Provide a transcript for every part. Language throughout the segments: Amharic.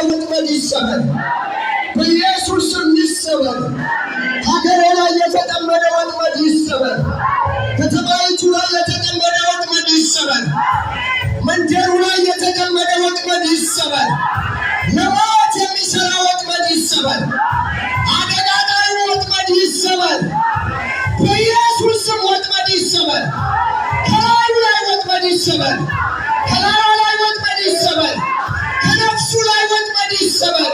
ወጥመድ ይሰበር በኢየሱስ ስም ይሰበር። ሀገሬ ላይ የተጠመደ ወጥመድ ይሰበር። ከተማይቱ ላይ የተጠመደ ወጥመድ ይሰበር። መንደሩ ላይ የተጠመደ ወጥመድ ይሰበር። ለሞት የሚሰራ ወጥመድ ይሰበር። አደጋ ጣዩ ወጥመድ ይሰበር በኢየሱስ ስም። ወጥመድ ይሰበር። ከላዩ ላይ ወጥመድ ይሰበር። ከላዩ ላይ ወጥመድ ይሰበር። ከነፍሱ ላይ ወጥመድ ይሰበር።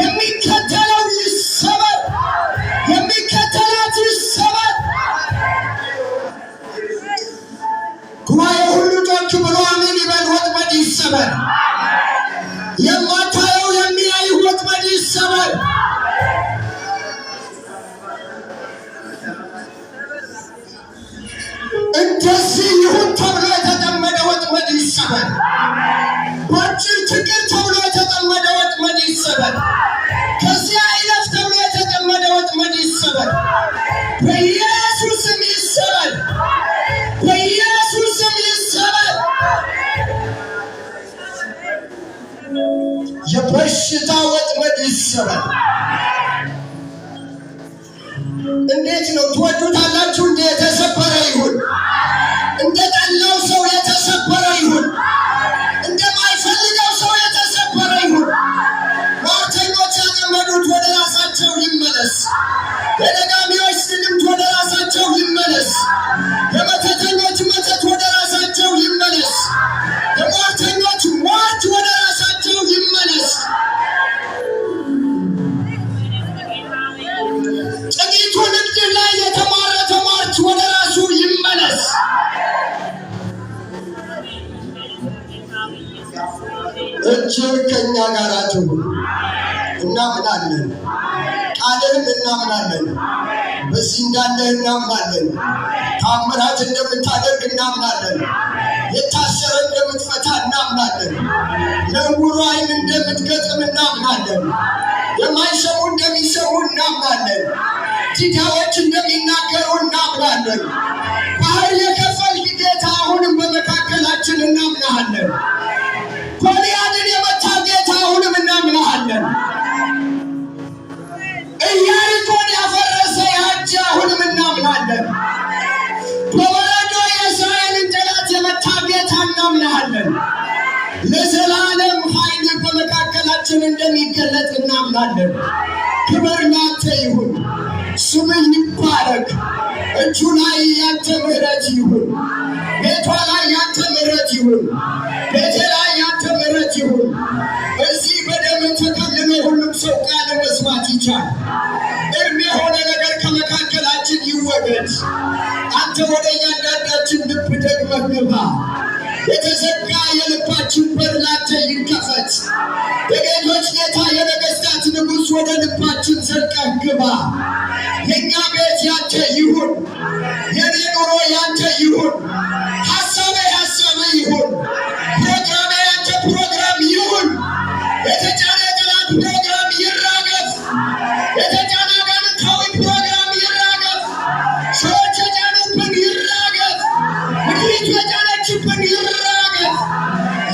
የሚከተለው ይሰበር። የሚከተላት ይሰበር። ጉባኤ ሁሉ ጮክ ብሎ አሜን ይበል። ወጥመድ ይሰበር። የማታየው የሚያይ ወጥመድ ይሰበር። እንደዚህ ይሁን ተብሎ የተጠመደ ወጥመድ ይሰበር። በአጭር ችግር ተብሎ የተጠመደ ወጥመድ ይሰበር። ከዚህ አይነት ተብሎ የተጠመደ ወጥመድ ይሰበር በኢየሱስ ስም ይሰበር። በኢየሱስ ስም ይሰበር። የበሽታ ወጥመድ ይሰበር። እንዴት ነው ትወዱታላችሁ? እንደ የተሰበረ ይሁን። እንደ ጠላው ሰው የተሰበረ ይሁን። እንደማይፈልገው ሰው የተሰበረ ይሁን። ሟርተኞች ያጠመዱት ወደ ራሳቸው ይመለስ። የደጋሚዎች ድግምት ወደ ራሳቸው ይመለስ። የመተተኞች መተት ወደ ራሳቸው ይመለስ። የሟርተኞች ሟርት ወደ ራሳቸው ይመለስ። ጥቂቱ ንግድ ላይ የተማረተ ሟርት ወደ ራሱ ይመለስ። እጅግ ከእኛ ጋር ትሁን። እናምናለን፣ ቃልህን እናምናለን። በዚህ እንዳለህ እናምናለን። ታምራት እንደምታደርግ እናምናለን። የታሰረ እንደምትፈታ እናምናለን። ለዕውሩ ዓይን እንደምትገጥም እናምናለን። የማይሰሙ እንደሚሰሙ እናምናለን። ዲዳዎች እንደሚናገሩ እናምናለን። ባህር የከፈልክ ጌታ አሁንም በመካከላችን እናምናለን። ጎልያድን የመታ ጌታ አሁንም እናምናለን። ኢያሪኮን ያፈረሰ ያጅ አሁንም እናምናለን። በበረዶ የእስራኤልን ጠላት የመታ ጌታ እናምናለን። ለዘላለም ኃይል በመካከላችን እንደሚገለጥ እናምናለን። ክብር ላንተ ይሁን። ስምህ ይባረክ። እጁ ላይ ያንተ ምሕረት ይሁን። ቤቷ ላይ ያንተ ምሕረት ይሁን። ቤቴ ላይ ያንተ ምሕረት ይሁን። እዚህ በደም ተከልሎ ሁሉም ሰው ቃል መስማት ይቻል። እርም የሆነ ነገር ከመካከላችን ይወገድ። አንተ ወደ እያንዳንዳችን ልብ ደግመህ ግባ። የተዘጋ የልባችን በር ላንተ ይከፈት። የጌቶች ጌታ የነገሥታት ንጉሥ ወደ ልባችን ዘልቀህ ግባ። የእኛ ቤት ያንተ ይሁን። የኔ ኑሮ ያንተ ይሁን። ሐሳቤ ሐሳቤ ይሁን። ፕሮግራሜ ያንተ ፕሮግራም ይሁን። የተጫነ ጠላት ፕሮግራም ይራገፍ። የተጫነ አጋንንታዊ ፕሮግራም ይራገፍ። ሰዎች የጫኑብን ይራገፍ። ምድሪቱ የጫነችብን ይራገፍ።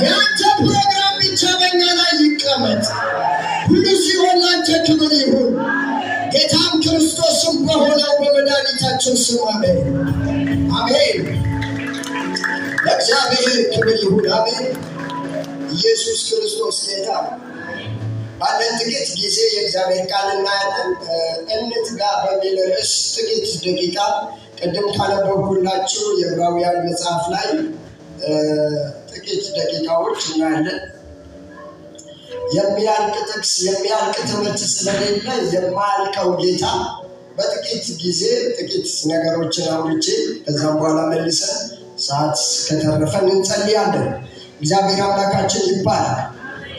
ያንተ ፕሮግራም ብቻ በእኛ ላይ ይቀመጥ። ሁሉ ሲሆን ላንተ ክብር ይሁን። ጌታም ክርስቶስም በሆነው በመድኃኒታችን ስም አሜን አሜን። ለእግዚአብሔር ክብር ይሁን። አሜን። ኢየሱስ ክርስቶስ ጌታ ነው። ባለን ጥቂት ጊዜ የእግዚአብሔር ቃል እናያለን። እንትጋ በሚል ርዕስ ጥቂት ደቂቃ ቅድም ካነበብኩላችሁ የዕብራውያን መጽሐፍ ላይ ጥቂት ደቂቃዎች እናያለን። የሚያልቅ ጥቅስ የሚያልቅ ትምህርት ስለሌለ የማያልቀው ጌታ በጥቂት ጊዜ ጥቂት ነገሮችን አውርቼ ከዛም በኋላ መልሰን ሰዓት ከተረፈን እንጸልያለን። እግዚአብሔር አምላካችን ይባላል።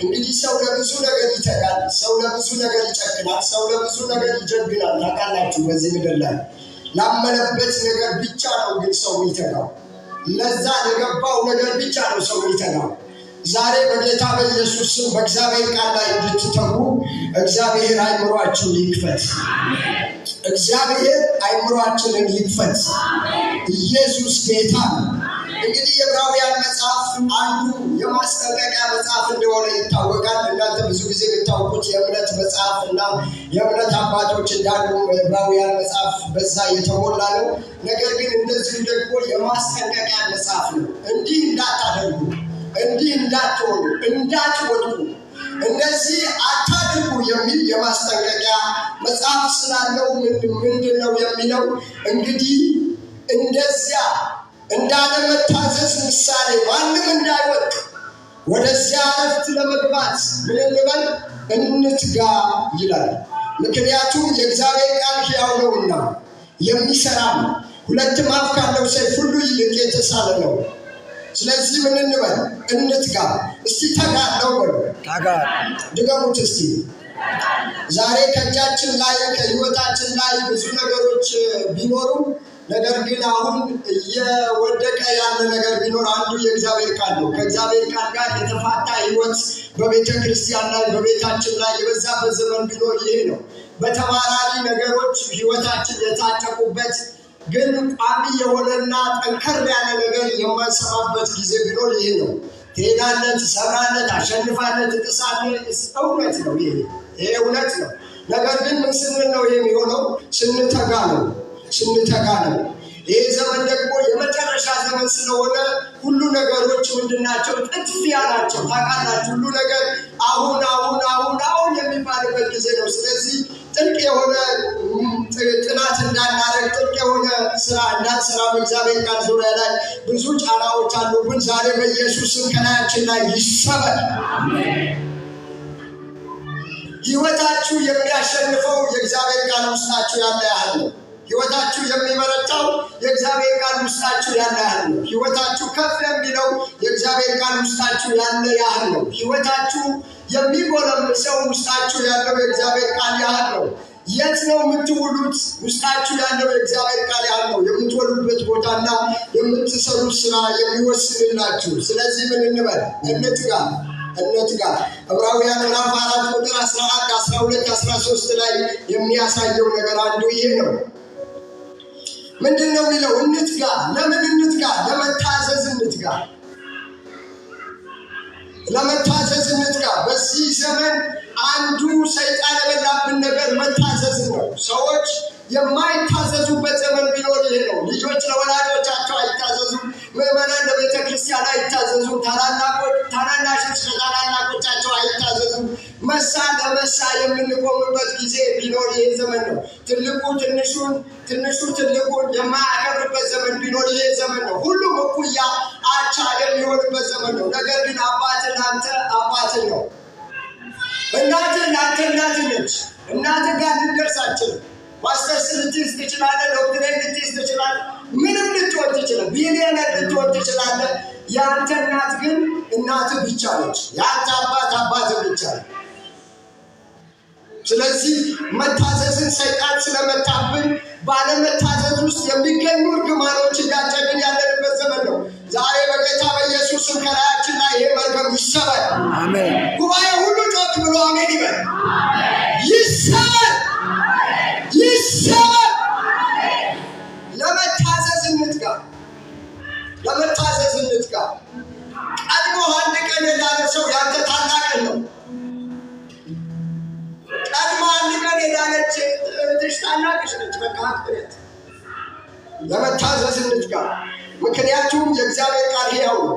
እንግዲህ ሰው ለብዙ ነገር ይተጋል። ሰው ለብዙ ነገር ይጨክናል። ሰው ለብዙ ነገር ይጀግናል። ታውቃላችሁ፣ በዚህ ምድር ላይ ላመነበት ነገር ብቻ ነው ግን ሰው የሚተጋው። ለዛ ለገባው ነገር ብቻ ነው ሰው የሚተጋው። ዛሬ በጌታ በኢየሱስ ስም በእግዚአብሔር ቃል ላይ እንድትተጉ እግዚአብሔር አይምሯችሁን ይክፈት። እግዚአብሔር አይምሯችንን ይክፈት። ኢየሱስ ጌታ ነው። እንግዲህ የዕብራውያን መጽሐፍ አንዱ የማስጠንቀቂያ መጽሐፍ እንደሆነ ይታወቃል። እናንተ ብዙ ጊዜ የምታውቁት የእምነት መጽሐፍ እና የእምነት አባቶች እንዳሉ የዕብራውያን መጽሐፍ በዛ የተሞላ ነው። ነገር ግን እንደዚሁ ደግሞ የማስጠንቀቂያ መጽሐፍ ነው። እንዲህ እንዳታደርጉ፣ እንዲህ እንዳትሆኑ፣ እንዳትወድቁ፣ እነዚህ አታድርጉ የሚል የማስጠንቀቂያ መጽሐፍ ስላለው ምንድን ነው የሚለው? እንግዲህ እንደዚያ እንዳለመታዘዝ ምሳሌ ማንም እንዳይወድቅ ወደዚያ ዕረፍት ለመግባት ምን እንበል? እንትጋ ይላል። ምክንያቱም የእግዚአብሔር ቃል ሕያው ነውና የሚሠራም ሁለትም አፍ ካለው ሰይፍ ሁሉ ይልቅ የተሳለ ነው። ስለዚህ ምን እንበል? እንትጋ። እስቲ ተጋለው በሉ። ድገሙት እስቲ። ዛሬ ከእጃችን ላይ ከሕይወታችን ላይ ብዙ ነገሮች ቢኖሩ፣ ነገር ግን አሁን እየወደቀ ያለ ነገር ቢኖር አንዱ የእግዚአብሔር ቃል ነው። ከእግዚአብሔር ቃል ጋር የተፋታ ሕይወት በቤተ ክርስቲያን ላይ በቤታችን ላይ የበዛበት ዘመን ቢኖር ይሄ ነው። በተባራሪ ነገሮች ሕይወታችን የታጨቁበት ግን ቋሚ የሆነና ጠንከር ያለ ነገር የማንሰማበት ጊዜ ቢኖር ይሄ ነው። ትሄዳለህ፣ ትሰራለህ፣ ታሸንፋለህ፣ ትጥሳለህ። እውነት ነው፣ ይሄ እውነት ነው። ነገር ግን ምን ስንል ነው የሚሆነው? ስንተጋ ነው። ይህ ዘመን ደግሞ የመጨረሻ ዘመን ስለሆነ ሁሉ ነገሮች ምንድናቸው? ጥድፊያ ናቸው። ታውቃላችሁ፣ ሁሉ ነገር አሁን የሚባልበት ጊዜ ነው። ስለዚህ ጥልቅ የሆነ ጥናት እንዳናረግ፣ ጥልቅ የሆነ ስራ እንዳንሰራ በእግዚአብሔር ቃል ዙሪያ ላይ ብዙ ጫናዎች አሉብን። ዛሬ በኢየሱስ ስም ከላያችን ላይ ይሰበር። ሕይወታችሁ የሚያሸንፈው የእግዚአብሔር ቃል ውስጣችሁ ያለ ያህል ነው። ሕይወታችሁ የሚመረጣው የእግዚአብሔር ቃል ውስጣችሁ ያለ ያህል ነው። ሕይወታችሁ ከፍ የሚለው የእግዚአብሔር ቃል ውስጣችሁ ያለ ያህል ነው። ሕይወታችሁ የሚጎለምሰው ውስጣችሁ ያለው የእግዚአብሔር ቃል ያህል ነው። የት ነው የምትውሉት? ውስጣችሁ ያለው የእግዚአብሔር ቃል ያህል ነው። የምትወሉበት ቦታና የምትሰሩት ስራ የሚወስንላችሁ። ስለዚህ ምን እንበል? እንትጋ። ዕብራውያን ምዕራፍ 4 ቁጥር 11፣ 12፣ 13 ላይ የሚያሳየው ነገር አንዱ ይሄ ነው። ምንድን ነው የሚለው? እንትጋ። ለምን እንትጋ? ለመታዘዝ እንትጋ። በዚህ ዘመን አንዱ ሰይጣን የበላብን ነገር መታዘዝ ነው። ሰዎች የማይታዘዙበት ዘመን ቢኖር ይሄ ነው። ልጆች ለወላጆቻቸው አይታዘዙም። ምዕመናን ለቤተ ክርስቲያን አይታዘዙም። ታናናሾች ለታላላቆቻቸው አይታዘዙም። መሳ ለመሳ የምንቆምበት ጊዜ ቢኖር ይሄ ዘመን ነው። ትልቁ ትልቁን የማያከብርበት ዘመን ቢኖር ይሄ ዘመን ነው። ሁሉም እኩያ አቻ የሚሆንበት ዘመን ነው። ነገር ግን አባትን ለአንተ አባትን ነው። እናትን ለአንተ እናት ነች። እናትን ጋር ልንደርሳችን ማስተርስ ልትይዝ ትችላለህ። ዶክትሬት ልትይዝ ትችላለህ። ምንም ልትወድ ትችላለህ። ቢሊዮነር ልትወድ ትችላለህ። የአንተ እናት ግን እናትህ ብቻ ነች። የአንተ አባትህ ብቻ ነው። ስለዚህ መታዘዝን ሰይጣን ስለመታብን ባለመታዘዝ ውስጥ የሚገኙ እርግማኖች እያጨድን ያለንበት ዘመን ነው። ዛሬ በጌታ በኢየሱስም ከላያችን ላይ ይሄ መርገም ይሰበር። አሜን። ጉባኤ ሁሉ ጮክ ብሎ አሜን ይበል። ይሰበር። ለመታዘዝ እንትጋ። ቀድሞ አንድ ቀን የዳነ ሰው ያንተ ታላቅ ነው። ቀድሞ አንድ ቀን የዳነች እህትሽ ታላቅሽ ነች። በቃ አክብረት። ለመታዘዝ እንትጋ። ምክንያቱም የእግዚአብሔር ቃል ሕያው ነው።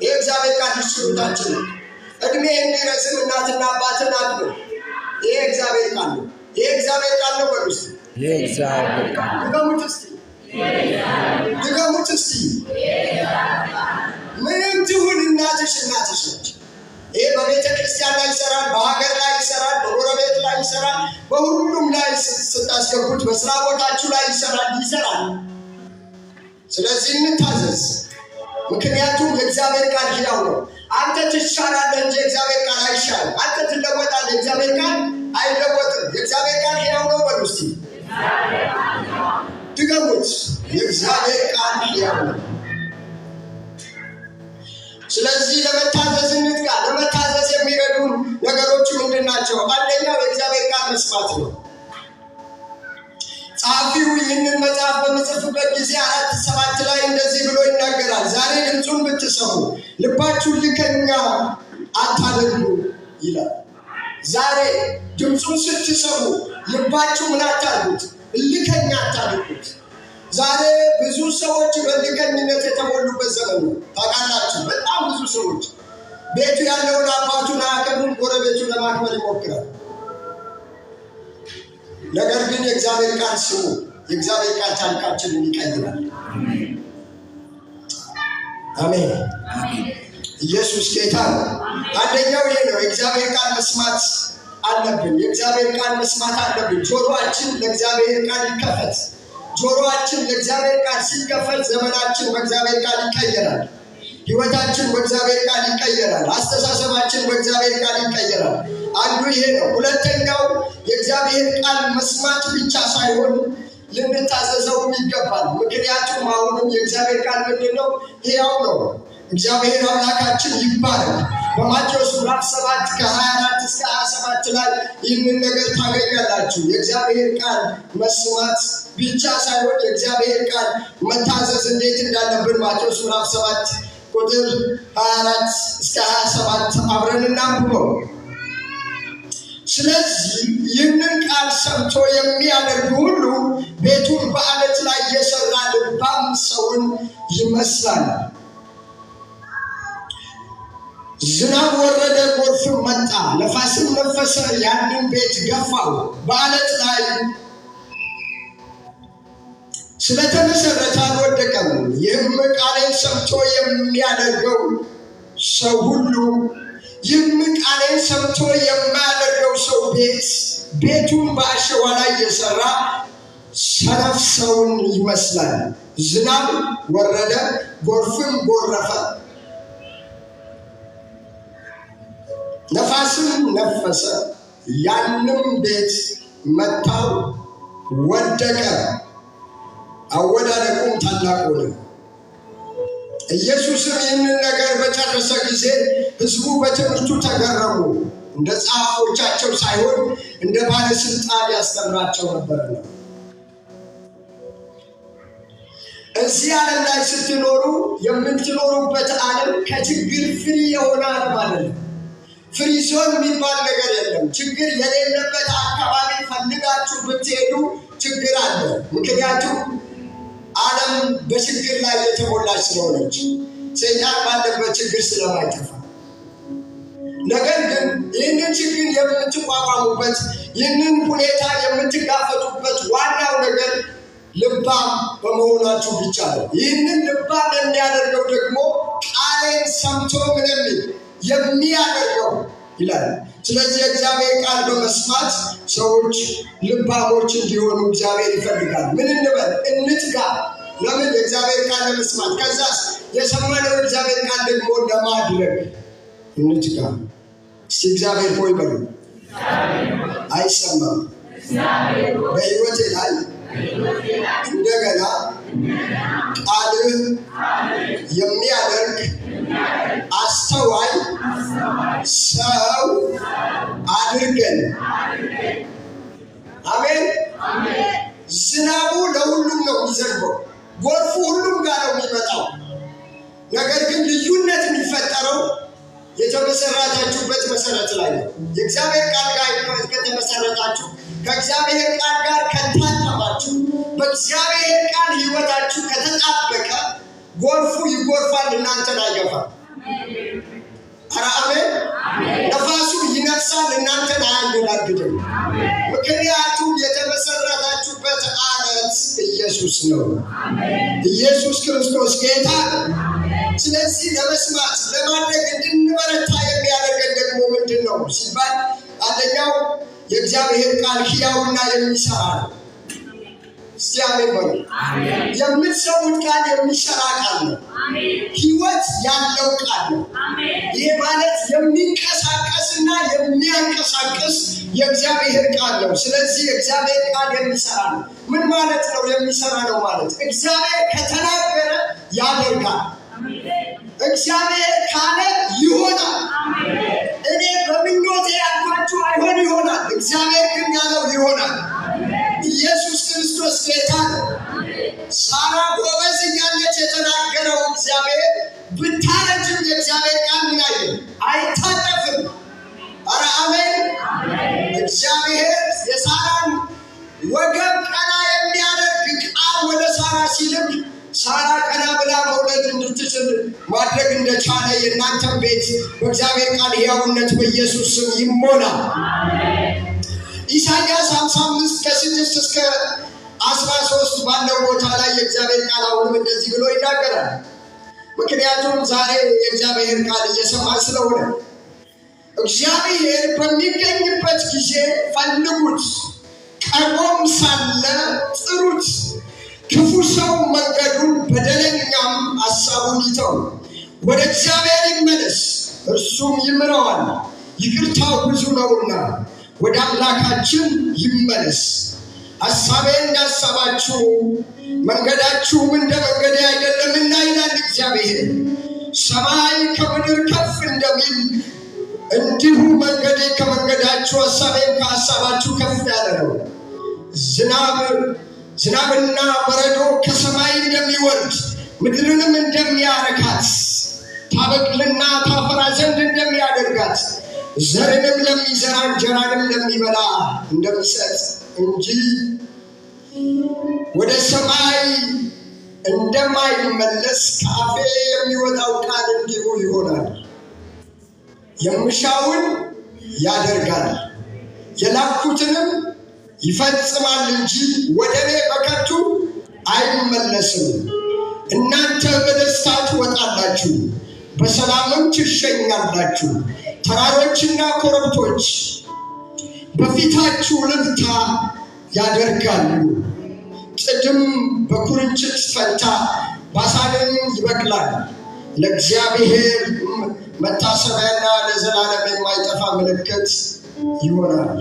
የእግዚአብሔር ቃል ሕይወታችን ነው። እድሜ እንዲረዝም እናትና አባትን አክብር። ይሄ እግዚአብሔር ቃል ነው። ይሄ እግዚአብሔር ቃል ነው። በሉ እስቲ ይሄ እግዚአብሔር ቃል ነው። ድገሙት እስቲ። ምንም ትሁን እናትሽ ነች። ይሄ በቤተ ክርስቲያን ላይ ይሰራል፣ በሀገር ላይ ይሰራል፣ በጎረቤት ላይ ይሰራል፣ በሁሉም ላይ ስታስገቡት፣ በስራ ቦታችሁ ላይ ይሰራል። ስለዚህ እንታዘዝ። ምክንያቱም የእግዚአብሔር ቃል ሕያው ነው። አንተ ትሻላለህ እንጂ የእግዚአብሔር ቃል አይሻልም። አንተ ትለወጣለህ፣ የእግዚአብሔር ቃል አይለወጥም። የእግዚአብሔር ቃል ሕያው ነው። በሉ እስቲ ድገሙት። የእግዚአብሔር ቃል ሕያው ነው። ስለዚህ ለመታዘዝ እንትጋ። ለመታዘዝ የሚረዱን ነገሮች ምንድን ናቸው? አንደኛው የእግዚአብሔር ቃል መስማት ነው። ጸሐፊው ይህንን መጽሐፍ በሚጽፍበት ጊዜ 4:7 ላይ እንደዚህ ብሎ ይናገራል። ዛሬ ድምፁን ብትሰሙ ልባችሁን ልከኛ አታድርጉ ይላል። ዛሬ ድምፁን ስትሰሙ ልባችሁ ምን አታድርጉት? ልከኛ አታድርጉት። ዛሬ ብዙ ሰዎች በልከኝነት የተሞሉበት ዘመን ነው። ታውቃላችሁ፣ በጣም ብዙ ሰዎች ቤቱ ያለውን አባቱን አያከብሩም፣ ጎረቤቱን ለማክበር ይሞክራል። ነገር ግን የእግዚአብሔር ቃል ስሙ። የእግዚአብሔር ቃል ታሪካችንን ይቀይራል። አሜን። ኢየሱስ ጌታ ነው። አንደኛው ይሄ ነው። የእግዚአብሔር ቃል መስማት አለብን። የእግዚአብሔር ቃል መስማት አለብን። ጆሮአችን ለእግዚአብሔር ቃል ይከፈት። ጆሮአችን ለእግዚአብሔር ቃል ሲከፈት ዘመናችን በእግዚአብሔር ቃል ይቀየራል። ሕይወታችን በእግዚአብሔር ቃል ይቀየራል። አስተሳሰባችን በእግዚአብሔር ቃል ይቀየራል። አንዱ ይሄ ነው። ሁለተኛው የእግዚአብሔር ቃል መስማት ብቻ ሳይሆን ልንታዘዘውም ይገባል። ምክንያቱም አሁንም የእግዚአብሔር ቃል ምንድን ነው? ሕያው ነው። እግዚአብሔር አምላካችን ይባላል። በማቴዎስ ምዕራፍ 7 ከ24 እስከ 27 ላይ ይህንን ነገር ታገኛላችሁ። የእግዚአብሔር ቃል መስማት ብቻ ሳይሆን የእግዚአብሔር ቃል መታዘዝ እንዴት እንዳለብን ማቴዎስ ምዕራፍ 7 ቁጥር 24 እስከ 27 አብረን እናንብበው። ስለዚህ ይህንን ቃል ሰምቶ የሚያደርግ ሁሉ ቤቱን በዓለት ላይ የሰራ ልባም ሰውን ይመስላል። ዝናብ ወረደ፣ ጎርፍም መጣ፣ ነፋስም ነፈሰ፣ ያንን ቤት ገፋው፣ በዓለት ላይ ስለተመሰረተ አልወደቀም። ይህም ቃሌን ሰምቶ የሚያደርገው ሰው ሁሉ ይህም ቃሌን ሰምቶ የማያደርገው ሰው ቤቱን በአሸዋ ላይ የሰራ ሰነፍ ሰውን ይመስላል። ዝናብ ወረደ፣ ጎርፍም ጎረፈ፣ ነፋስም ነፈሰ፣ ያንም ቤት መታው፣ ወደቀ፣ አወዳደቁም ታላቅ ሆነ። ኢየሱስም ይህንን ነገር በጨረሰ ጊዜ ሕዝቡ በትምህርቱ ተገረሙ። እንደ ጸሐፎቻቸው ሳይሆን እንደ ባለስልጣን ያስተምራቸው ነበርና። እዚህ ዓለም ላይ ስትኖሩ የምትኖሩበት ዓለም ከችግር ፍሪ የሆነ ዓለም አይደለም። ፍሪ ዞን የሚባል ነገር የለም። ችግር የሌለበት አካባቢ ፈልጋችሁ ብትሄዱ ችግር አለ። ምክንያቱም ዓለም በችግር ላይ የተሞላች ስለሆነች፣ ሰይጣን ባለበት ችግር ስለማይጠፋ። ነገር ግን ይህንን ችግር የምትቋቋሙበት፣ ይህንን ሁኔታ የምትጋፈጡበት ዋናው ነገር ልባም በመሆናችሁ ብቻ ነው። ይህንን ልባም የሚያደርገው ደግሞ ቃሌን ሰምቶ ምን የሚያደርገው ይላል። ስለዚህ የእግዚአብሔር ቃል በመስማት ሰዎች ልባሞች እንዲሆኑ እግዚአብሔር ይፈልጋል። ምን እንበል? እንትጋ። ለምን? የእግዚአብሔር ቃል ለመስማት። ከዛስ የሰማነው እግዚአብሔር ቃል ደግሞ ለማድረግ እንትጋ። እስቲ እግዚአብሔር ሆይ በሉ። አይሰማም በሕይወቴ ላይ እንደገና ቃልህ የሚያደርግ አስተዋይ ሰው አድርገን። አሜን። ዝናቡ ለሁሉም ነው የሚዘንበው፣ ጎርፉ ሁሉም ጋር ነው የሚመጣው። ነገር ግን ልዩነት የሚፈጠረው የተመሰረታችሁበት መሰረት ላይ ነው። የእግዚአብሔር ቃል ጋር ከተመሰረታችሁ፣ ከእግዚአብሔር ቃል ጋር ከታጠባችሁ፣ በእግዚአብሔር ቃል ሕይወታችሁ ከተጣበቀ ጎርፉ ይጎርፋል፣ እናንተን አይገፋም። ኧረ አሜን። ነፋሱ ይነፍሳል፣ እናንተን አያንገዳግድም። ምክንያቱም የተመሰረታችሁበት ዓለት ኢየሱስ ነው። ኢየሱስ ክርስቶስ ጌታ ነው። ስለዚህ ለመስማት ለማድረግ እንድንበረታ የሚያደርገን ደግሞ ምንድን ነው ሲባል፣ አንደኛው የእግዚአብሔር ቃል ሕያውና የሚሰራ ነው። እስቲ አሜን በሉ። የምትሰሙት ቃል የሚሰራ ቃል ነው። ሕይወት ያለው ቃል ነው። ይህ ማለት የሚንቀሳቀስና የሚያንቀሳቅስ የእግዚአብሔር ቃል ነው። ስለዚህ የእግዚአብሔር ቃል የሚሰራ ነው። ምን ማለት ነው? የሚሰራ ነው ማለት እግዚአብሔር ከተናገረ ያደርጋል። እግዚአብሔር ካለ ይሆናል። እኔ በምኞቴ ያልኳችሁ አይሆን ይሆናል። እግዚአብሔር ግን ያለው ይሆናል። ኢየሱስ ክርስቶስ እግዚአብሔር የሳራን ወገብ ቀና የሚያደርግ ቃል ወደ ሳራ ሲልክ ሳራ ቀና ብላ መውለድ እንድትችል ማድረግ እንደቻለ የእናንተም ቤት በእግዚአብሔር ቃል ሕያውነት በኢየሱስ ስም ይሞላ። ኢሳይያስ 55 ከ6 እስከ 13 ባለው ቦታ ላይ የእግዚአብሔር ቃል አሁንም እንደዚህ ብሎ ይናገራል። ምክንያቱም ዛሬ የእግዚአብሔር ቃል እየሰማን ስለሆነ እግዚአብሔር በሚገኝበት ጊዜ ፈልጉት፣ ቀርቦም ሳለ ጥሩት። ክፉ ሰው መንገዱን በደለኛም ሐሳቡን ይተው፣ ወደ እግዚአብሔር ይመለስ እርሱም ይምረዋል፣ ይቅርታው ብዙ ነውና ወደ አምላካችን ይመለስ። ሐሳቤ እንዳሳባችሁ መንገዳችሁም እንደ መንገዴ አይደለምና ይላል እግዚአብሔር። ሰማይ ከምድር ከፍ እንደሚል እንዲሁ መንገዴ ከመንገዳችሁ ሐሳቤም ከሐሳባችሁ ከፍ ያለ ነው። ዝናብና በረዶ ከሰማይ እንደሚወርድ ምድርንም እንደሚያረካት ታበቅልና ታፈራ ዘንድ እንደሚያደርጋት ዘርንም ለሚዘራ እንጀራንም ለሚበላ እንደሚሰጥ እንጂ ወደ ሰማይ እንደማይመለስ ከአፌ የሚወጣው ቃል እንዲሁ ይሆናል። የምሻውን ያደርጋል የላኩትንም ይፈጽማል እንጂ ወደ እኔ በከንቱ አይመለስም። እናንተ በደስታ ትወጣላችሁ፣ በሰላምም ትሸኛላችሁ። ተራሮችና ኮረብቶች በፊታችሁ እልልታ ያደርጋሉ። ጽድም በኩርንችት ፈንታ ባሳንም ይበቅላል። ለእግዚአብሔር መታሰቢያና ለዘላለም የማይጠፋ ምልክት ይሆናል።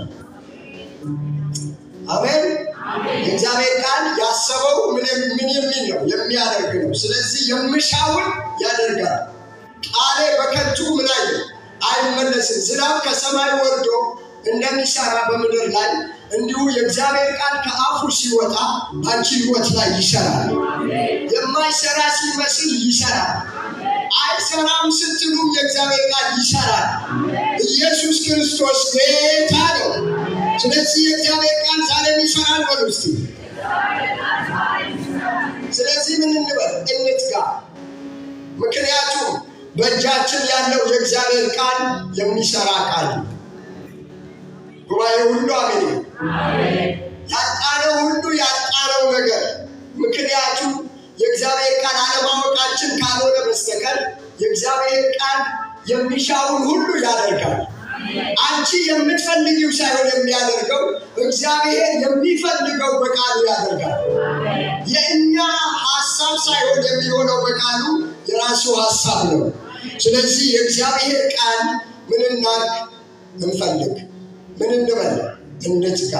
አሜን። የእግዚአብሔር ቃል ያሰበው ምን የሚል ነው? የሚያደርግ ነው። ስለዚህ የምሻውን ያደርጋል። ቃሌ በከንቱ ምን አይመለስም። ዝናብ ከሰማይ ወርዶ እንደሚሰራ በምድር ላይ እንዲሁ የእግዚአብሔር ቃል ከአፉ ሲወጣ አንቺ ሕይወት ላይ ይሰራል። የማይሰራ ሲመስል ይሰራል። አይሰራም ስትሉ የእግዚአብሔር ቃል ይሰራል። ኢየሱስ ክርስቶስ ጌታ ነው። ስለዚህ የእግዚአብሔር ቃል ዛሬም ይሰራል። በሉ እስቲ። ስለዚህ ምን እንበል? እንትጋ። ምክንያቱም በእጃችን ያለው የእግዚአብሔር ቃል የሚሰራ ቃል። ጉባኤ ሁሉ አሜን። ያጣነው ሁሉ ያጣነው ነገር ምክንያቱም የእግዚአብሔር ቃል አለማወቃችን ካልሆነ በስተቀር የእግዚአብሔር ቃል የሚሻውን ሁሉ ያደርጋል። አንቺ የምትፈልጊው ሳይሆን የሚያደርገው እግዚአብሔር የሚፈልገው በቃሉ ያደርጋል። የእኛ ሐሳብ ሳይሆን የሚሆነው በቃሉ የራሱ ሐሳብ ነው። ስለዚህ የእግዚአብሔር ቃል ምን እናድርግ? እንፈልግ። ምን እንበል? እንትጋ።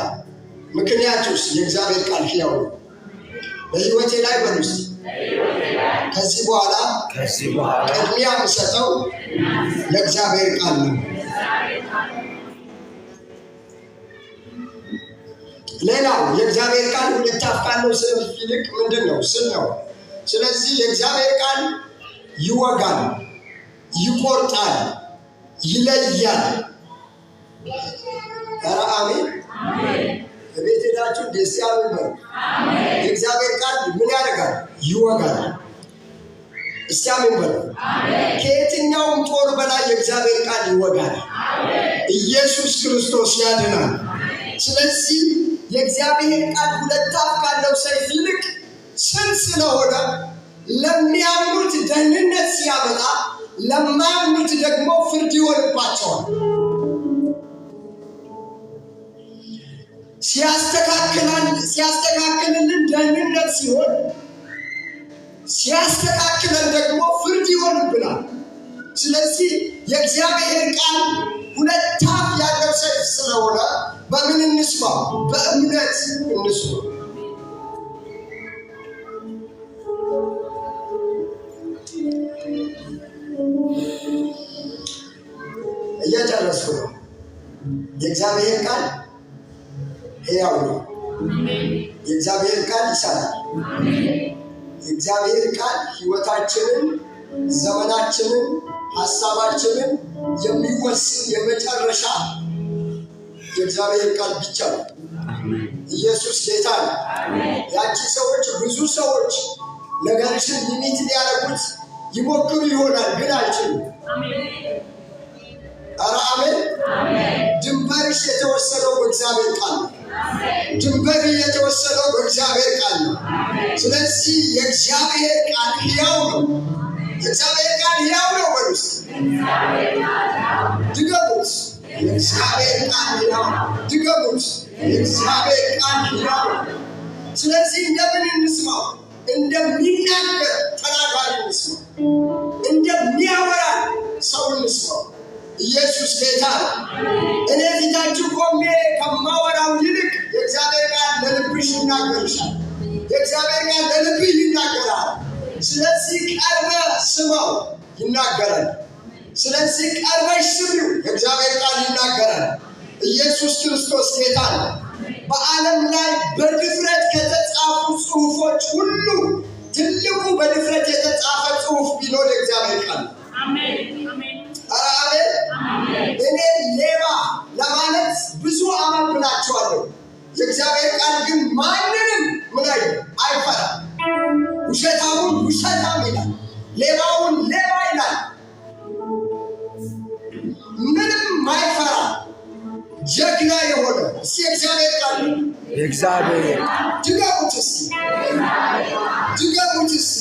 ምክንያቱስ የእግዚአብሔር ቃል ሕያው ነው። በሕይወቴ ላይ በሉስ። ከዚህ በኋላ ቅድሚያ የምሰጠው ለእግዚአብሔር ቃል ነው። ሌላው የእግዚአብሔር ቃል ሁለት አፍ ካለው ይልቅ ምንድን ነው? ስል ነው። ስለዚህ የእግዚአብሔር ቃል ይወጋል፣ ይቆርጣል፣ ይለያል። ኧረ አሜን። በቤት ሄዳችሁ ደስ ያለው ነው። የእግዚአብሔር ቃል ምን ያደርጋል? ይወጋል። እስቲ አሜን በሉ። ከየትኛውም ጦር በላይ የእግዚአብሔር ቃል ይወጋል። ኢየሱስ ክርስቶስ ያድናል። ስለዚህ የእግዚአብሔር ቃል ሁለት አፍ ካለው ሰይፍ ይልቅ ስል ስለሆነ ለሚያምኑት ደህንነት ሲያመጣ፣ ለማያምኑት ደግሞ ፍርድ ይሆንባቸዋል። ሲያስተካክልልን ደህንነት ሲሆን፣ ሲያስተካክለን ደግሞ ፍርድ ይሆንብናል። ስለዚህ የእግዚአብሔር ቃል ሁለት አፍ ያለው ሰይፍ ስለሆነ በምን እንስማ? በእምነት እንስማ። እየጨረስኩ ነው። የእግዚአብሔር ቃል ሕያው ነው። የእግዚአብሔር ቃል ይሰራል። የእግዚአብሔር ቃል ሕይወታችንን፣ ዘመናችንን፣ ሐሳባችንን የሚወስን የመጨረሻ የእግዚአብሔር ቃል ብቻ ነው። ኢየሱስ ጌታ ነው። ያቺ ሰዎች ብዙ ሰዎች ነገርሽን ሊሚት ሊያደርጉት ይሞክሩ ይሆናል፣ ግን አይችሉም። ኧረ አሜን። ድንበርሽ የተወሰነው በእግዚአብሔር ቃል ነው። ድንበር የተወሰነው በእግዚአብሔር ቃል ነው። ስለዚህ የእግዚአብሔር ቃል ሕያው ነው። የእግዚአብሔር ቃል ሕያው ነው። በሉስ ድገሙት። የእግዚአብሔር ቃል ሕያው ነው። ድገሙት። የእግዚአብሔር ቃል ሕያው ነው። ስለዚህ እንደምን እንስማው? እንደሚናገር ተናጋሪ እንስማው። እንደሚያወራ ሰው እንስማው። ኢየሱስ ጌታ ነው። እኔ ፊታችሁ ቆሜ ከማወራው ይልቅ የእግዚአብሔር ቃል ለልብሽ ይናገርሻል። የእግዚአብሔር ቃል ለልብሽ ይናገራል። ስለዚህ ቀርበህ ስማው፣ ይናገራል። ስለዚህ ቀርበሽ ስሚው፣ የእግዚአብሔር ቃል ይናገራል። ኢየሱስ ክርስቶስ ጌታ ነው። በዓለም ላይ በድፍረት ከተጻፉ ጽሑፎች ሁሉ ትልቁ በድፍረት የተጻፈ ጽሑፍ ቢኖር የእግዚአብሔር ቃል ነው። አሜን። እኔ ሌባ ለማለት ብዙ አመብላችኋለሁ። የእግዚአብሔር ቃል ግን ማንንም ምን አይፈራም። ውሸታሙን ውሸታም ይላል፣ ሌባውን ሌባ ይላል። ምንም ማይፈራ ጀግና የሆነ እስቲ የእግዚአብሔር ቃል የእግዚአብሔር ድገሙት እስቲ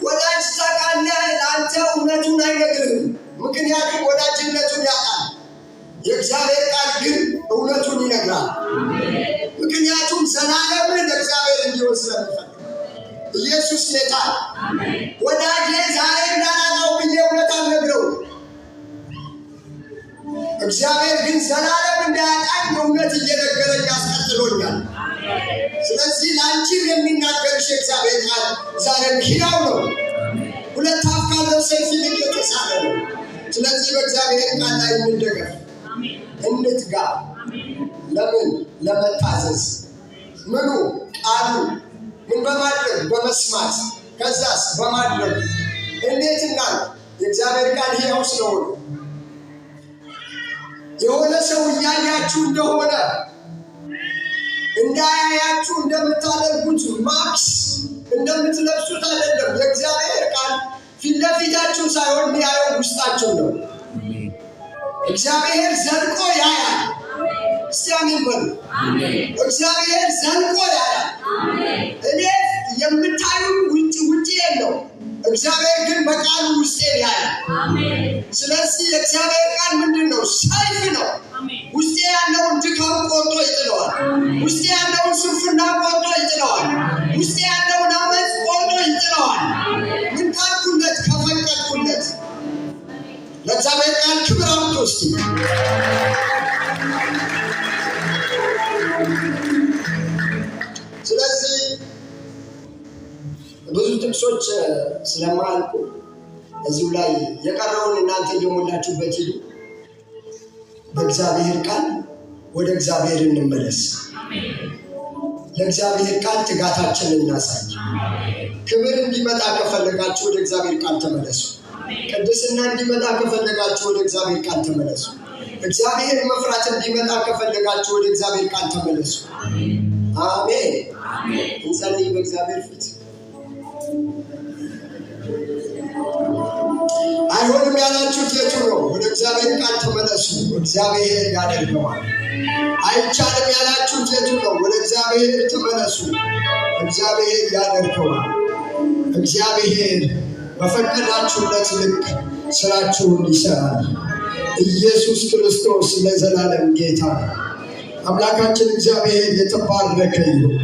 ወዳጅ ታውቃለህ፣ ለአንተ እውነቱን አይነግርህም። ምክንያቱም ወዳጅነቱን ያውቃል። የእግዚአብሔር ቃል ግን እውነቱን ይነግራል። ምክንያቱም ዘላለምን ለእግዚአብሔር እንዲሆን ስለሚፈልግ። ኢየሱስ ጌታ። ወዳጄ ዛሬ እንዳላጣው ብዬ እውነት አልነግረውም። እግዚአብሔር ግን ዘላለም እንዳያጣኝ እውነት እየነገረኝ ያስቀጥሎኛል። ስለዚህ ለአንቺም የሚናገርሽ የእግዚአብሔር ቃል ዛሬም ሕያው ነው። ሁለት አፍ ካለው ሰይፍ ይልቅ የተሳለ ነው። ስለዚህ በእግዚአብሔር ቃል ላይ እንደገፍ፣ እንትጋ። ለምን? ለመታዘዝ። ምኑ? ቃሉ። ምን በማድረግ? በመስማት። ከዛስ? በማድረግ። እንዴትና? የእግዚአብሔር ቃል ሕያው ስለሆነ የሆነ ሰው እያያችሁ እንደሆነ እንዳያያችሁ እንደምታደርጉት ማክስ እንደምትለብሱት አይደለም። የእግዚአብሔር ቃል ፊት ለፊታችሁ ሳይሆን የሚያየው ውስጣችሁ ነው። እግዚአብሔር ዘልቆ ያያል። እስቲ አሜን በሉ። እግዚአብሔር ዘልቆ ያያል። እኔ የምታዩን ውጭ የለው፣ እግዚአብሔር ግን በቃሉ ውስጤ ያያል። ስለዚህ የእግዚአብሔር ቃል ምንድን ነው? ሰይፍ ነው። ውስጤ ያለውን ድካም ቆርጦ ይጥለዋል። ውስጤ ያለውን ስንፍና ቆርጦ ይጥለዋል። ውስጤ ያለውን አመፅ ቆርጦ ይጥለዋል። ምን ካልኩለት? ከፈቀድኩለት። ለእግዚአብሔር ቃል ክብር አምጡ እስቲ። ስለዚህ ብዙ ጥቅሶች ስለማያልቁ እዚሁ ላይ የቀረውን እናንተ እየሞላችሁበት ሂዱ። በእግዚአብሔር ቃል ወደ እግዚአብሔር እንመለስ። ለእግዚአብሔር ቃል ትጋታችንን እናሳይ። ክብር እንዲመጣ ከፈለጋችሁ ወደ እግዚአብሔር ቃል ተመለሱ። ቅድስና እንዲመጣ ከፈለጋችሁ ወደ እግዚአብሔር ቃል ተመለሱ። እግዚአብሔር መፍራት እንዲመጣ ከፈለጋችሁ ወደ እግዚአብሔር ቃል ተመለሱ። አሜን። እንጸልይ በእግዚአብሔር ፊት። አይሆንም ያላችሁት የቱ ነው? ወደ እግዚአብሔር ቃል ተመለሱ፣ እግዚአብሔር ያደርገዋል። አይቻልም ያላችሁት የቱ ነው? ወደ እግዚአብሔር ተመለሱ፣ እግዚአብሔር ያደርገዋል። እግዚአብሔር በፈቀዳችሁለት ልክ ስራችሁን ይሰራል። ኢየሱስ ክርስቶስ ለዘላለም ጌታ ነው። አምላካችን እግዚአብሔር የተባረከ ይሁን።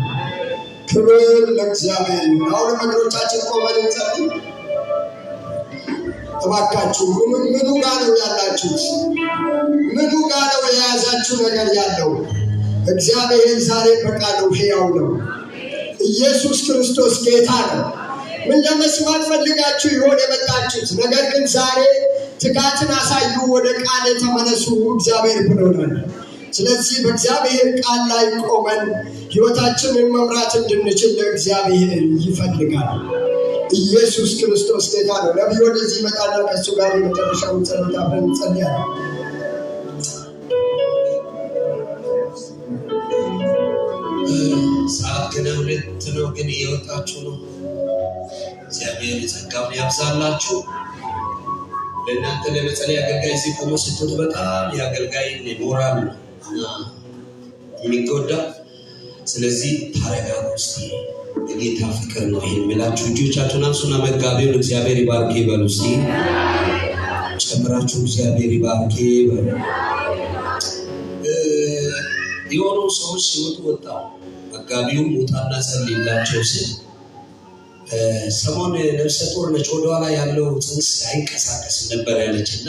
ክብር ለእግዚአብሔር ይሁን። አሁን እግሮቻችን ቆመን እንጸልይ። እባካችሁ ምኑ ጋር ነው ያላችሁት? ምኑ ጋር ነው የያዛችሁ ነገር ያለው? እግዚአብሔር ዛሬ በቃሉ ሕያው ነው። ኢየሱስ ክርስቶስ ጌታ ነው። ምን ለመስማት ፈልጋችሁ ይሆን የመጣችሁት? ነገር ግን ዛሬ ትጋትን አሳዩ፣ ወደ ቃል ተመለሱ እግዚአብሔር ብሎናል። ስለዚህ በእግዚአብሔር ቃል ላይ ቆመን ሕይወታችንን መምራት እንድንችል እግዚአብሔር ይፈልጋል። ኢየሱስ ክርስቶስ ጌታ ነው። ነቢዩ ወደዚህ ይመጣና ከእሱ ጋር የመጨረሻውን ጸሎት አብረን እንጸልያለን። ነው ግን እየወጣችሁ ነው። እግዚአብሔር ጸጋውን ያብዛላችሁ። ለእናንተ ለመጸለይ አገልጋይ ሲቆሙ ስትወጡ በጣም የአገልጋይ ሞራል ነው የሚጎዳ። ስለዚህ ታረጋጉ እስቲ በጌታ ፍቅር ነው ይሄን የሚላችሁ። እጆቻችሁን አንሱና መጋቢውን እግዚአብሔር ይባርክ ይበሉ እስቲ። ጨምራችሁ እግዚአብሔር ይባርክ ይበሉ። የሆኑ ሰዎች ሲወጡ ወጣው መጋቢው ሙታና ጸልይላቸው ሲል ሰሞን ነፍሰ ጡር ነች ወደኋላ ያለው ጽንስ አይንቀሳቀስም ነበር ያለችና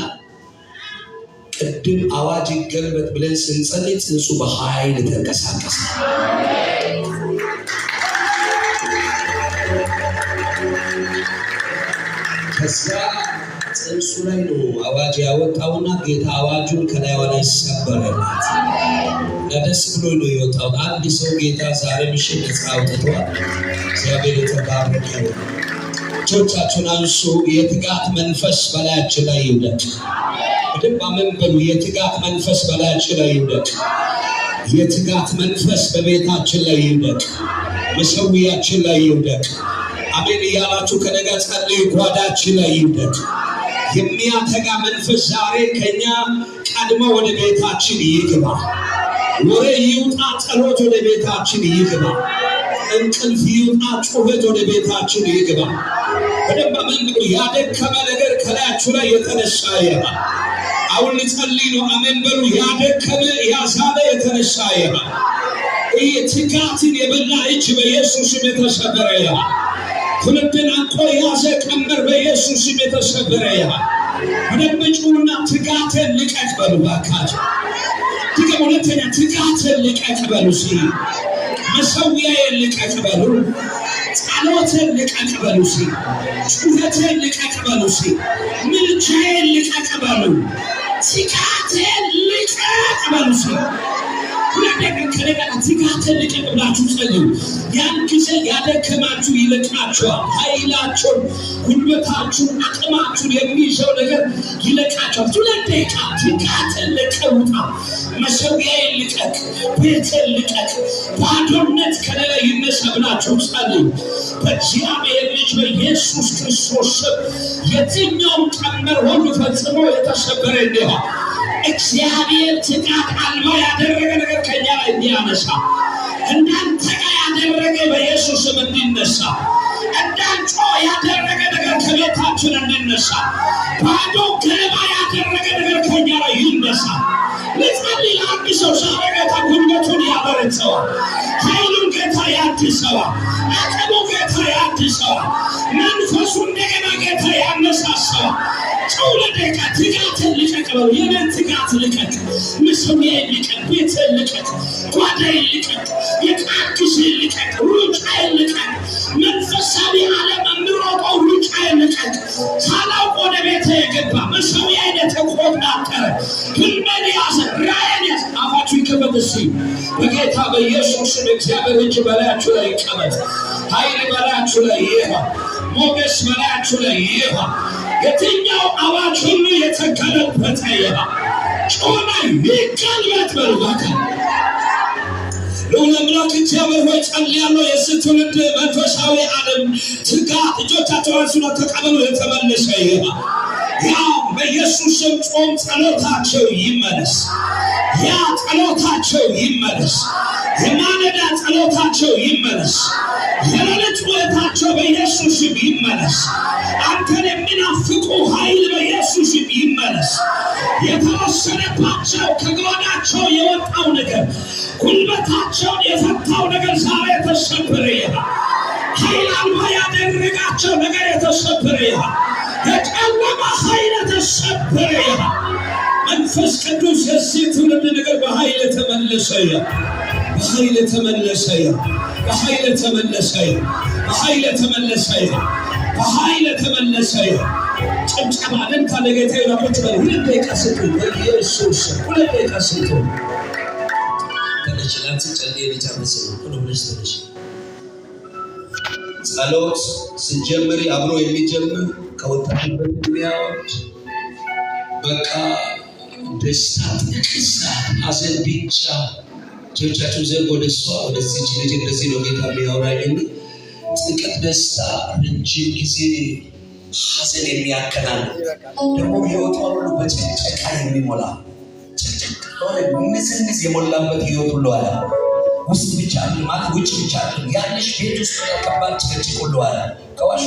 ቅድም አዋጅ ይገልበጥ ብለን ስንጸልይ ጽንሱ በኃይል ተንቀሳቀሰ። ከዛ ጽንሱ ላይ ነው አዋጅ ያወጣውና ጌታ አዋጁን ከላይ ወደ ሰበረላት። ደስ ብሎ ነው የወጣው። አንድ ሰው ጌታ ዛሬ ምሽት ነፃ አውጥቷል። እግዚአብሔር የተባረከ ይሁን። እጆቻችሁን አንሱ። የትጋት መንፈስ በላያችን ላይ ይውደቅ። በደንብ አሜን በሉ። የትጋት መንፈስ በላያችን ላይ ይውደቅ። የትጋት መንፈስ በቤታችን ላይ ይውደቅ። መሰዊያችን ላይ ይውደቅ። አሜን እያላችሁ ከነጋ ጸልዩ። ጓዳችን ላይ ይውደቅ። የሚያተጋ መንፈስ ዛሬ ከኛ ቀድሞ ወደ ቤታችን ይግባ። ወሬ ይውጣ፣ ጸሎት ወደ ቤታችን ይግባ። እንቅልፍ ይውጣ፣ ጩኸት ወደ ቤታችን ይግባ። በደንብ አሜን በሉ። ያደከመ ነገር ከላያችሁ ላይ የተነሳ ይሆናል። አሁን ልጸልይ ነው። አሜን በሉ። ያደከመ ያሳለ የተነሳ ይሆናል። ይህ ትጋትን የበላ እጅ በኢየሱስ ስም የተሰበረ ይሆናል። ሁለትን አንቆ ያዘ ቀንበር በኢየሱስ ስም የተሰበረ ይሆናል። በደንብ ጩኹና ትጋትን ልቀቅ በሉ ባካችሁ። ትጋት ሁለተኛ ትጋትን ልቀቅ በሉ ሲ መሰዊያዬን ልቀቅ በሉ። ጸሎትን ልቀቅ በሉ ሲ ጩኸትን ልቀቅ በሉ ሲ ምልጃዬን ልቀቅ በሉ። ትጋትን ልቀቅ በሉ ሲ ሁለተኛ ከለቀና ትጋትን ልቀቅ ብላችሁ ጸልዩ። ያን ጊዜ ያደከማችሁ ይለቃችኋል። ኃይላችሁን፣ ጉልበታችሁን፣ አቅማችሁን የሚይዘው ነገር ይለቃችኋል። ሁለተኛ ትጋትን ልቀውጣ። መሰዊያዬን ልቀቅ፣ ቤትን ልቀቅ፣ ባዶነት ከሌላ ይነሳ ብላችሁ ጸልዩ። በእግዚአብሔር ልጅ በኢየሱስ ክርስቶስ ስም የትኛውም ቀንበር ሁሉ ፈጽሞ የተሰበረ እንዲሆን እግዚአብሔር ትጋት አልባ ያደረገ ነገር ከኛ ላይ እንዲያነሳ፣ እንዳንተ ጋር ያደረገ በኢየሱስ ስም እንዲነሳ፣ እንዳንጮ ያደረገ ነገር ከቤታችን እንዲነሳ፣ ባዶ ገለባ ያደረገ ነገር ከኛ ላይ ይነሳ። ለጸልይ ለአንድ ሰው ዛሬ ጌታ ጉልበቱን ያበረታዋል። ኃይሉን ጌታ ያድሰዋል። አቅሙ ጌታ ያድሰዋል። መንፈሱ እንደገና ጌታ ያነሳሳዋል። ጨውለደቃ ትጋትን ልቀቅ በሉ። የቤት ትጋት ልቀቅ፣ መሰዊያዬን ልቀቅ፣ ቤትን ልቀቅ፣ ጓዳዬን ልቀቅ፣ የቃድስን ልቀቅ፣ ሩጫዬን ልቀቅ፣ መንፈሳዊ ዓለም የምሮጠው ሩጫዬን ልቀቅ። ሳላውቅ ወደ ቤቴ የገባ መሰዊያዬን የተቆጣጠረ ህልሜን ያዘ፣ ራእይን ያዘ። አፋችሁ ይከፈት እስቲ። በጌታ በኢየሱስ ስም እግዚአብሔር እጅ በላያችሁ ላይ ይቀመጥ። ኃይል በላያችሁ ላይ ይሁን። ሞገስ በላያችሁ ላይ ይሁን። የትኛው አዋጅ ሁሉ የተገለበጠ ይሁን። ጮና ይገልበጥ በልባካ ለአምላክ እግዚአብሔር ሆይ ጸልያለሁ። የዚህ ትውልድ መንፈሳዊ ዓለም ትጋት እጆቻቸው አንሱና ተቀበሉ። የተመለሰ ይሁን። ያ በኢየሱስ ስም ጾም ጸሎታቸው ይመለስ። ያ ጸሎታቸው ይመለስ። የማለዳ ጸሎታቸው ይመለስ። የሌሊት ጸሎታቸው በኢየሱስ ስም ይመለስ። አንተን የሚናፍቁ ኃይል በኢየሱስ ስም ይመለስ። የተወሰነባቸው ከጎናቸው የወጣው ነገር፣ ጉልበታቸውን የፈታው ነገር ዛሬ የተሰበረ ይሁን። ኃይል አልባ ያደረጋቸው ነገር የተሰበረ ይሁን። የጨለማ ኃይል የተሰበረ ይሁን። መንፈስ ቅዱስ የዚህ ትውልድ ነገር በኃይል የተመለሰ ይሁን። በኃይል የተመለሰ ይሁን። በኃይል የተመለሰ ይሁን። በኃይል የተመለሰ ይሁን። በኃይል የተመለሰ ይሁን። ጭብጨባ ለንታ ለጌታ ይራቆች በል። ሁለት ደቂቃ ስጡ። በኢየሱስ ሁለት ደቂቃ ስጡ። ተነሽላን ጸልይ ልጨርስ ነው። ሁሉ ብለሽ ተነሽ። ጸሎት ስንጀምር አብሮ የሚጀምር ከወጣበት የሚያወድ በቃ ደስታ ጥቅሳ ሐዘን ብቻ ቸርቻችሁ ዘርግ ወደሷ ወደዚች ልጅ እንደዚህ ነው ጌታ የሚያወራኝ። ጥቂት ደስታ ረጅም ጊዜ ሐዘን የሚያከናን ደግሞ ህይወቷ ሁሉ በጭንቀት የሚሞላ ንዝንዝ የሞላበት ህይወት ሁሉ አለ። ውስጥ ብቻ ማለት ውጭ ብቻ ያለሽ ቤት ውስጥ ከባድ ጭቅጭቅ ሁሉ አለ። ከዋሽ